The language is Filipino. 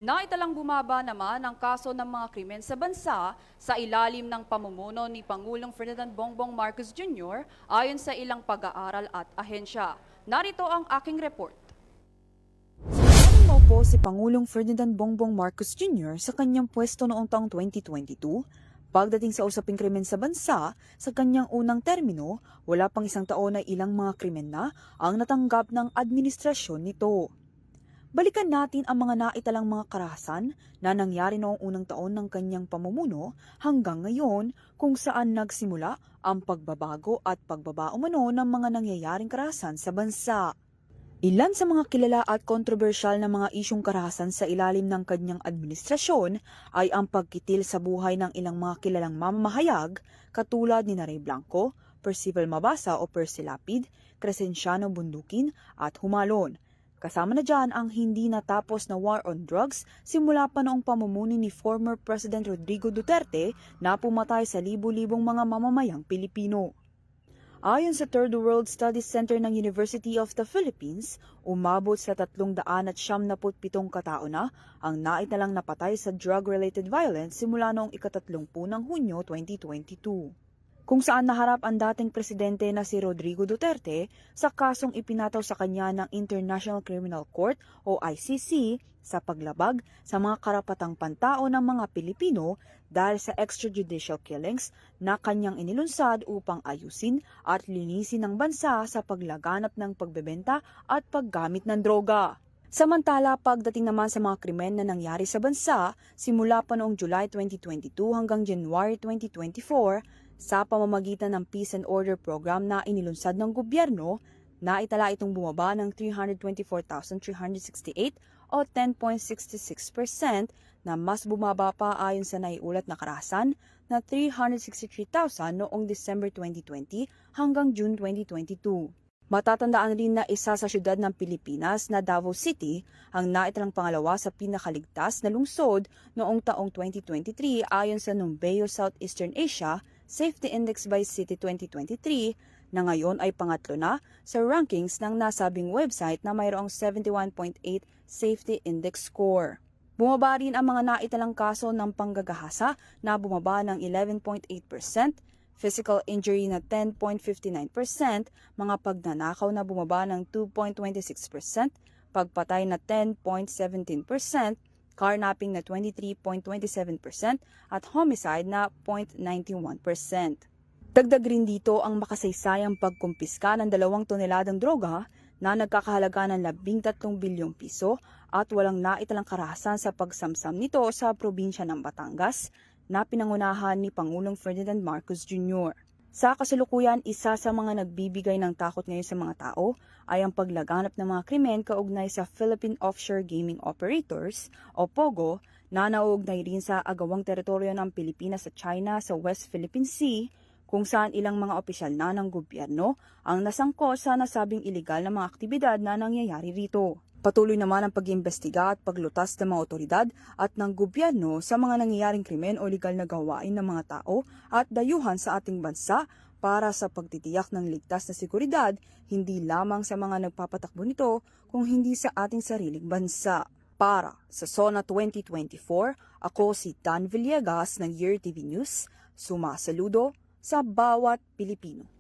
Naitalang bumaba naman ang kaso ng mga krimen sa bansa sa ilalim ng pamumuno ni Pangulong Ferdinand Bongbong Marcos Jr. ayon sa ilang pag-aaral at ahensya. Narito ang aking report. Sinanong po si Pangulong Ferdinand Bongbong Marcos Jr. sa kanyang pwesto noong taong 2022. Pagdating sa usaping krimen sa bansa, sa kanyang unang termino, wala pang isang taon na ilang mga krimen na ang natanggap ng administrasyon nito. Balikan natin ang mga naitalang mga karahasan na nangyari noong unang taon ng kanyang pamumuno hanggang ngayon kung saan nagsimula ang pagbabago at pagbaba-umano ng mga nangyayaring karahasan sa bansa. Ilan sa mga kilala at kontrobersyal na mga isyong karahasan sa ilalim ng kanyang administrasyon ay ang pagkitil sa buhay ng ilang mga kilalang mamamahayag katulad ni Ray Blanco, Percival Mabasa o Percy Lapid, Crescenciano Bundukin at Humalon. Kasama na dyan ang hindi natapos na war on drugs simula pa noong pamumuno ni former President Rodrigo Duterte na pumatay sa libu-libong mga mamamayang Pilipino. Ayon sa Third World Studies Center ng University of the Philippines, umabot sa 377 katao na ang naitalang napatay sa drug-related violence simula noong ika-30 ng Hunyo 2022. Kung saan naharap ang dating presidente na si Rodrigo Duterte sa kasong ipinataw sa kanya ng International Criminal Court o ICC sa paglabag sa mga karapatang pantao ng mga Pilipino dahil sa extrajudicial killings na kanyang inilunsad upang ayusin at linisin ng bansa sa paglaganap ng pagbebenta at paggamit ng droga. Samantala, pagdating naman sa mga krimen na nangyari sa bansa, simula pa noong July 2022 hanggang January 2024, sa pamamagitan ng Peace and Order Program na inilunsad ng gobyerno, naitala itong bumaba ng 324,368 o 10.66% na mas bumaba pa ayon sa naiulat na karahasan na 363,000 noong December 2020 hanggang June 2022. Matatandaan rin na isa sa syudad ng Pilipinas na Davao City ang naitalang pangalawa sa pinakaligtas na lungsod noong taong 2023 ayon sa Numbeo Southeastern Asia Safety Index by City 2023 na ngayon ay pangatlo na sa rankings ng nasabing website na mayroong 71.8 Safety Index score. Bumaba rin ang mga naitalang kaso ng panggagahasa na bumaba ng 11.8%, physical injury na 10.59%, mga pagnanakaw na bumaba ng 2.26%, pagpatay na 10.17%, carnapping na 23.27% at homicide na 0.91%. Dagdag rin dito ang makasaysayang pagkumpiska ng 2 toneladang droga na nagkakahalaga ng 13 bilyong piso at walang naitalang karahasan sa pagsamsam nito sa probinsya ng Batangas na pinangunahan ni Pangulong Ferdinand Marcos Jr. Sa kasalukuyan, isa sa mga nagbibigay ng takot ngayon sa mga tao ay ang paglaganap ng mga krimen kaugnay sa Philippine Offshore Gaming Operators o POGO na nauugnay rin sa agawang teritoryo ng Pilipinas sa China sa West Philippine Sea kung saan ilang mga opisyal na ng gobyerno ang nasangkot sa nasabing iligal na mga aktibidad na nangyayari rito. Patuloy naman ang pag-iimbestiga at paglutas ng mga otoridad at ng gobyerno sa mga nangyayaring krimen o legal na gawain ng mga tao at dayuhan sa ating bansa para sa pagtitiyak ng ligtas na seguridad hindi lamang sa mga nagpapatakbo nito kung hindi sa ating sariling bansa. Para sa SONA 2024, ako si Dan Villegas ng Year TV News, sumasaludo sa bawat Pilipino.